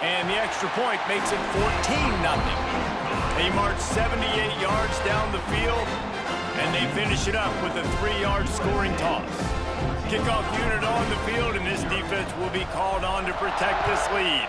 And the extra point makes it 14-0. They march 78 yards down the field, and they finish it up with a 3-yard scoring toss. Kickoff unit on the field, and this defense will be called on to protect this lead.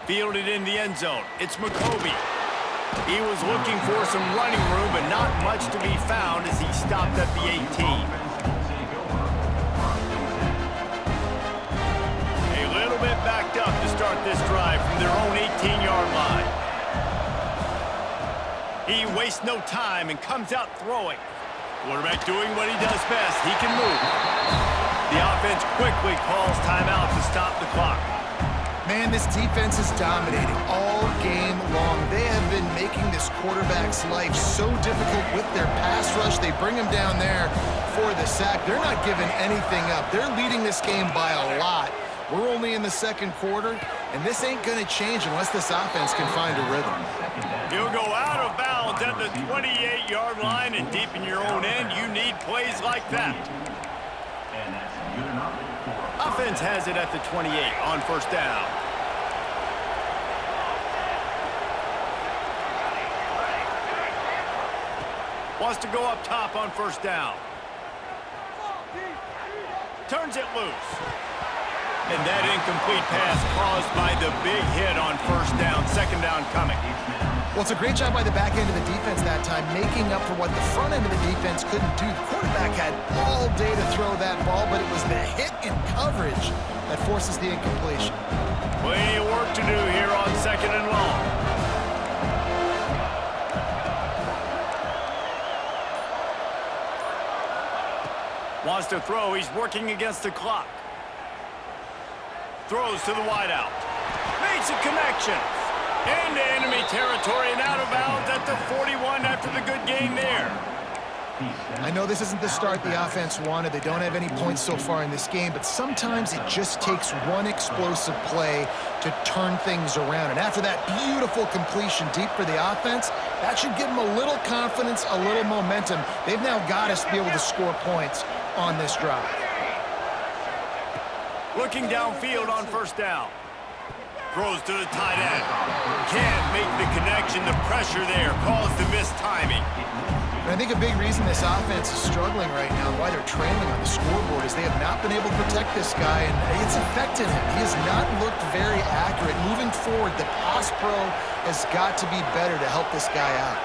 Fielded in the end zone. It's McCoby. He was looking for some running room, but not much to be found as he stopped at the 18. Bit backed up to start this drive from their own 18-yard line. He wastes no time and comes out throwing. Quarterback doing what he does best. He can move. The offense quickly calls timeout to stop the clock. Man, this defense is dominating all game long. They have been making this quarterback's life so difficult with their pass rush. They bring him down there for the sack. They're not giving anything up. They're leading this game by a lot. We're only in the second quarter, and this ain't going to change unless this offense can find a rhythm. He'll go out of bounds at the 28-yard line, and deep in your own end, you need plays like that. Offense has it at the 28 on first down. Wants to go up top on first down. Turns it loose. And that incomplete pass caused by the big hit on first down. Second down coming. Well, it's a great job by the back end of the defense that time, making up for what the front end of the defense couldn't do. The quarterback had all day to throw that ball, but it was the hit and coverage that forces the incompletion. Plenty of work to do here on second and long. Wants to throw. He's working against the clock. Throws to the wideout. Makes a connection. Into enemy territory and out of bounds at the 41 after the good gain there. I know this isn't the start the offense wanted. They don't have any points so far in this game, but sometimes it just takes one explosive play to turn things around. And after that beautiful completion deep for the offense, that should give them a little confidence, a little momentum. They've now got us to be able to score points on this drive. Looking downfield on first down. Throws to the tight end. Can't make the connection. The pressure there caused the missed timing. And I think a big reason this offense is struggling right now and why they're trailing on the scoreboard is they have not been able to protect this guy, and it's affected him. He has not looked very accurate. Moving forward, the pass pro has got to be better to help this guy out.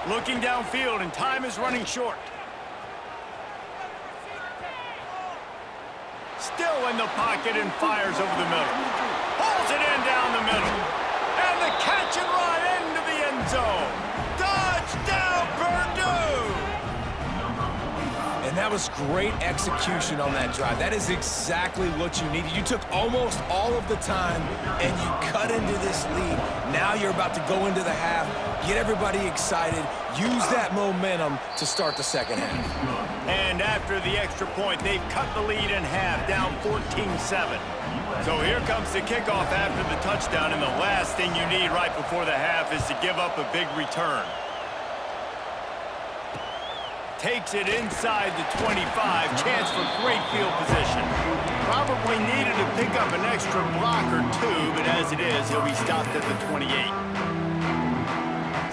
Looking downfield, and time is running short. Still in the pocket and fires over the middle. Pulls it in down the middle. And the catch and run into the end zone. Touchdown, Purdue! And that was great execution on that drive. That is exactly what you needed. You took almost all of the time, and you cut into this lead. Now you're about to go into the half, get everybody excited, use that momentum to start the second half. And after the extra point, they've cut the lead in half, down 14-7. So here comes the kickoff after the touchdown, and the last thing you need right before the half is to give up a big return. Takes it inside the 25, chance for great field position. Probably needed to pick up an extra block or two, but as it is, he'll be stopped at the 28.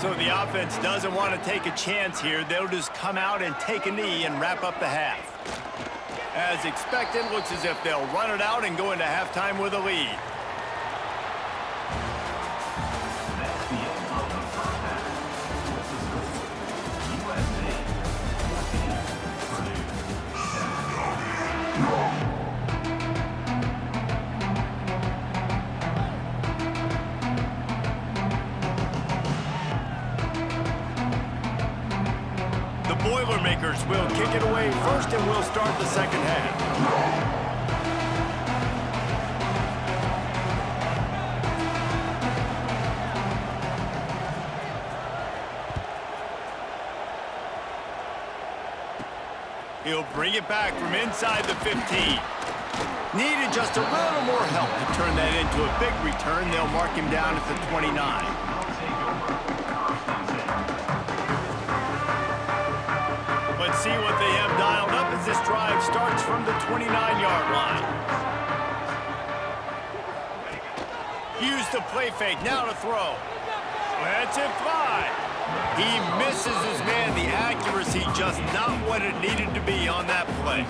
So the offense doesn't want to take a chance here. They'll just come out and take a knee and wrap up the half. As expected, looks as if they'll run it out and go into halftime with a lead. Boilermakers will kick it away first, and we'll start the second half. He'll bring it back from inside the 15. Needed just a little more help to turn that into a big return. They'll mark him down at the 29. 29-yard line. Use the play fake, now to throw. Lets it fly. He misses his man. The accuracy just not what it needed to be on that play.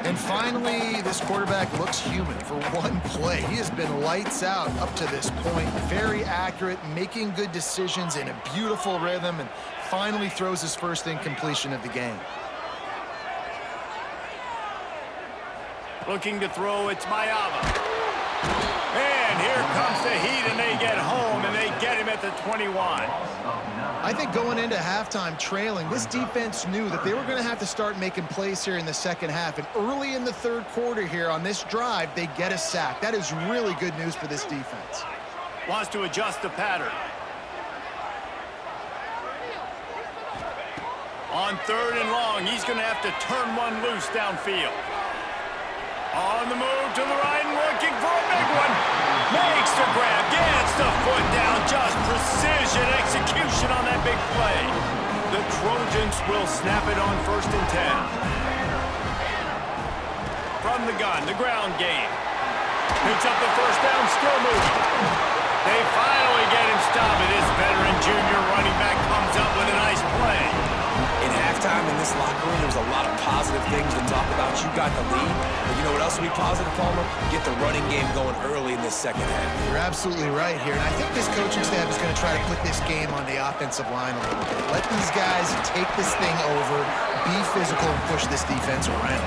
And finally, this quarterback looks human for one play. He has been lights out up to this point. Very accurate, making good decisions in a beautiful rhythm, and finally throws his first incompletion of the game. Looking to throw, it's Mayava. And here comes the heat, and they get home, and they get him at the 21. I think going into halftime trailing, this defense knew that they were going to have to start making plays here in the second half. And early in the third quarter here on this drive, they get a sack. That is really good news for this defense. Wants to adjust the pattern. On 3rd and long, he's going to have to turn one loose downfield. On the move to the right and looking for a big one. Makes the grab, gets the foot down. Just precision execution on that big play. The Trojans will snap it on 1st and 10. From the gun, the ground game. Picks up the first down, still moving. They finally get him stopped. This veteran junior running back comes up with a nice play. In halftime in this locker room, there's a lot of positive things to talk about. You got the lead, but you know what else will be positive, Palmer? Get the running game going early in this second half. You're absolutely right here, and I think this coaching staff is going to try to put this game on the offensive line a little bit. Let these guys take this thing over, be physical, and push this defense around.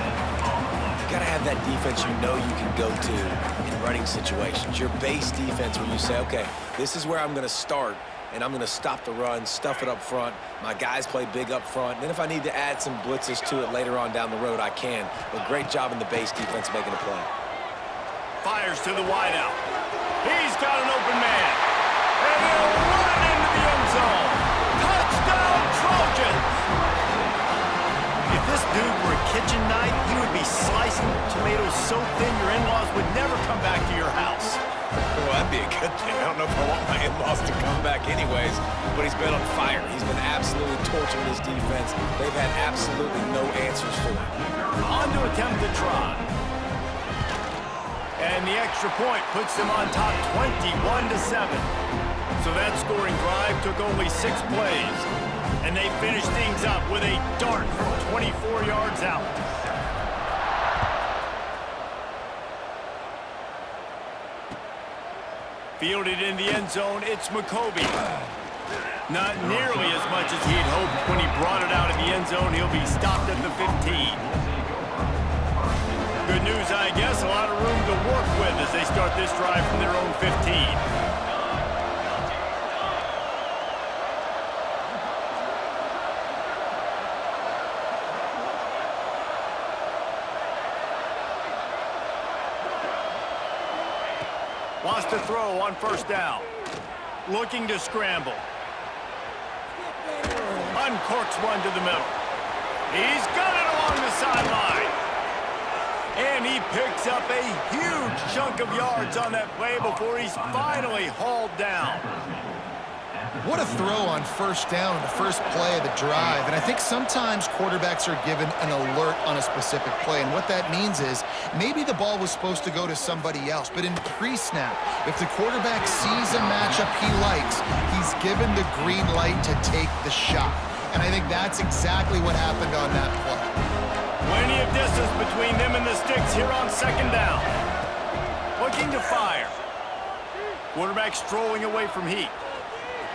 You got to have that defense you know you can go to in running situations. Your base defense where you say, okay, this is where I'm going to start, and I'm going to stop the run, stuff it up front. My guys play big up front. And then if I need to add some blitzes to it later on down the road, I can. But great job in the base defense making a play. Fires to the wideout. He's got an open man. And he'll run into the end zone. Touchdown, Trojans! If this dude were a kitchen knife, he would be slicing tomatoes so thin your in-laws would never come back to your house. Well, that'd be a good thing. I don't know if I want my in-laws to come back anyways, but he's been on fire. He's been absolutely torching this defense. They've had absolutely no answers for him. On to attempt the try. And the extra point puts them on top 21-7. So that scoring drive took only 6 plays. And they finished things up with a dart from 24 yards out. Fielded in the end zone, it's McCoby. Not nearly as much as he'd hoped when he brought it out of the end zone. He'll be stopped at the 15. Good news, I guess, a lot of room to work with as they start this drive from their own 15. Wants to throw on 1st down. Looking to scramble. Uncorks one to the middle. He's got it along the sideline. And he picks up a huge chunk of yards on that play before he's finally hauled down. What a throw on 1st down, the first play of the drive. And I think sometimes quarterbacks are given an alert on a specific play. And what that means is maybe the ball was supposed to go to somebody else. But in pre-snap, if the quarterback sees a matchup he likes, he's given the green light to take the shot. And I think that's exactly what happened on that play. Plenty of distance between them and the sticks here on 2nd down. Looking to fire. Quarterback strolling away from Heat.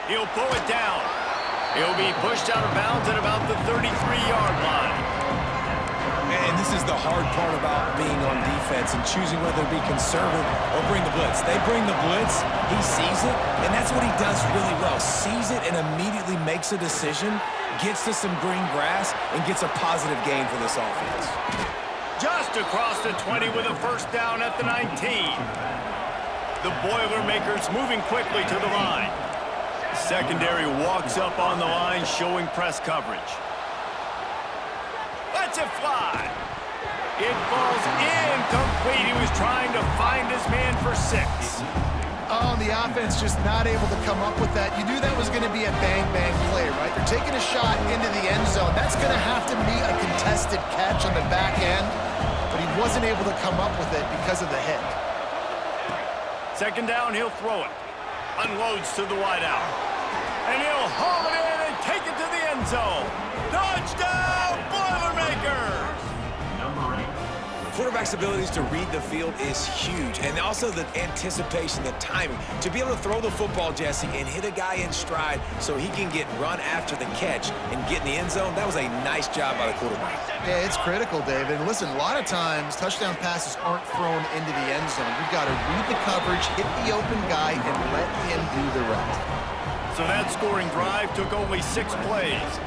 He'll pull it down. He'll be pushed out of bounds at about the 33-yard line. And this is the hard part about being on defense and choosing whether to be conservative or bring the blitz. They bring the blitz, he sees it, and that's what he does really well. Sees it and immediately makes a decision, gets to some green grass, and gets a positive gain for this offense. Just across the 20 with a 1st down at the 19. The Boilermakers moving quickly to the line. Secondary walks up on the line, showing press coverage. Lets it fly. It falls incomplete. He was trying to find his man for 6. Oh, the offense just not able to come up with that. You knew that was going to be a bang-bang play, right? You're taking a shot into the end zone. That's going to have to be a contested catch on the back end. But he He wasn't able to come up with it because of the hit. Second down, he'll throw it. Unloads to the wideout. And he'll haul it in and take it to the end zone. Touchdown, Boilermakers! Quarterback's abilities to read the field is huge, and also the anticipation, the timing. To be able to throw the football, Jesse, and hit a guy in stride so he can get run after the catch and get in the end zone, that was a nice job by the quarterback. Yeah, it's critical, David. And listen, a lot of times, touchdown passes aren't thrown into the end zone. You've got to read the coverage, hit the open guy, and let him do the rest. So that scoring drive took only 6 plays.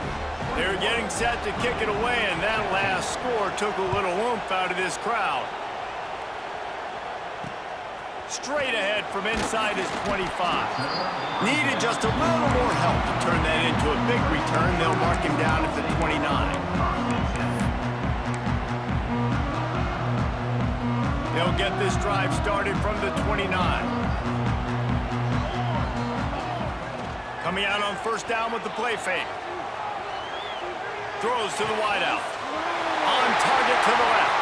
They were getting set to kick it away, and that last score took a little oomph out of this crowd. Straight ahead from inside his 25. Needed just a little more help to turn that into a big return. They'll mark him down at the 29. They'll get this drive started from the 29. Coming out on first down with the play fake. Throws to the wideout. On target to the left.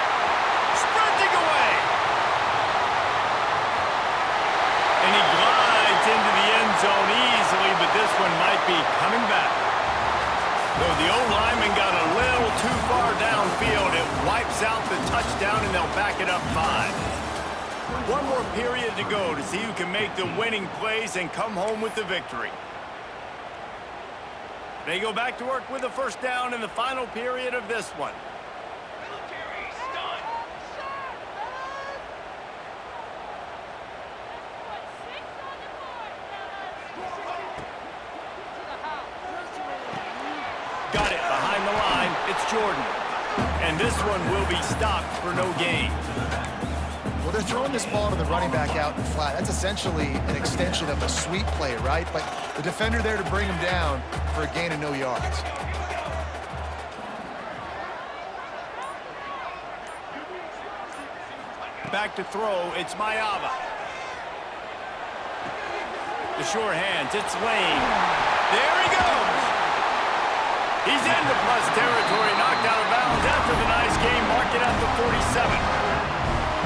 Sprinting away. And he glides into the end zone easily, but this one might be coming back. Though the O-lineman got a little too far downfield, it wipes out the touchdown, and they'll back it up 5. One more period to go to see who can make the winning plays and come home with the victory. They go back to work with a first down in the final period of this one. Got it behind the line. It's Jordan. And this one will be stopped for no gain. Well, they're throwing this ball to the running back out in the flat. That's essentially an extension of a sweep play, right? But the defender there to bring him down for a gain of no yards. Back to throw, it's Mayava. The sure hands, it's Lane. There he goes! He's into plus territory, knocked out of bounds after the nice game, mark it at the 47.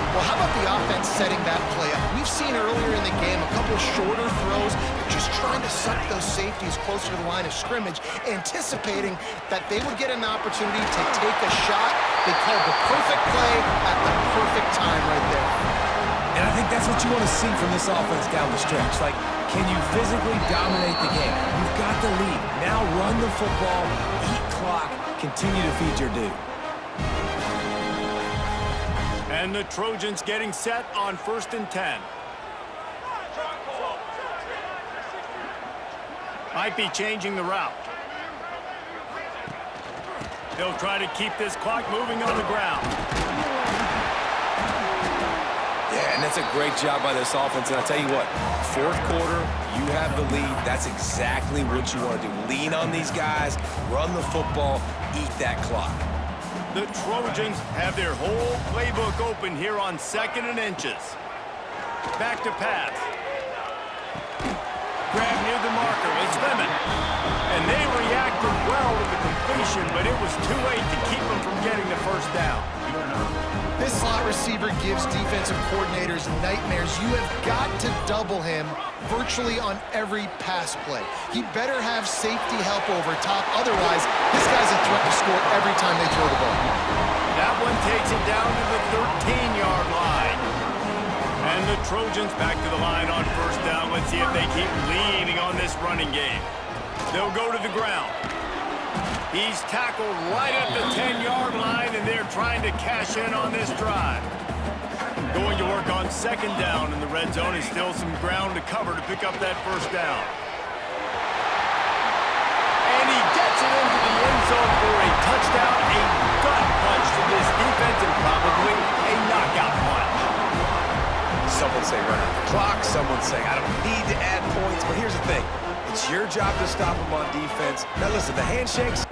Well, how about the offense setting that play up? We've seen earlier in the game a couple shorter throws, just trying to suck those safeties closer to the line of scrimmage, anticipating that they would get an opportunity to take a shot. They called the perfect play at the perfect time right there. And I think that's what you want to see from this offense down the stretch. Like, can you physically dominate the game? You've got the lead. Now run the football, eat clock, continue to feed your dude. And the Trojans getting set on 1st and 10. Might be changing the route. They'll try to keep this clock moving on the ground. Yeah, and that's a great job by this offense. And I'll tell you what, 4th quarter, you have the lead. That's exactly what you want to do. Lean on these guys, run the football, eat that clock. The Trojans have their whole playbook open here on 2nd and inches. Back to pass. Grab near the marker, it's Lemon. And they reacted well to the completion, but it was too late to keep them from getting the first down. This slot receiver gives defensive coordinators nightmares. You have got to double him virtually on every pass play. He better have safety help over top. Otherwise, this guy's a threat to score every time they throw the ball. That one takes it down to the 13-yard line. And the Trojans back to the line on first down. Let's see if they keep leaning on this running game. They'll go to the ground. He's tackled right at the 10-yard line, and they're trying to cash in on this drive. Going to work on 2nd down in the red zone. Is still some ground to cover to pick up that first down. And he gets it into the end zone for a touchdown, a gut punch to this defense, and probably a knockout punch. Someone say run out the clock. Someone saying I don't need to add points. But here's the thing. It's your job to stop them on defense. Now listen, the handshakes,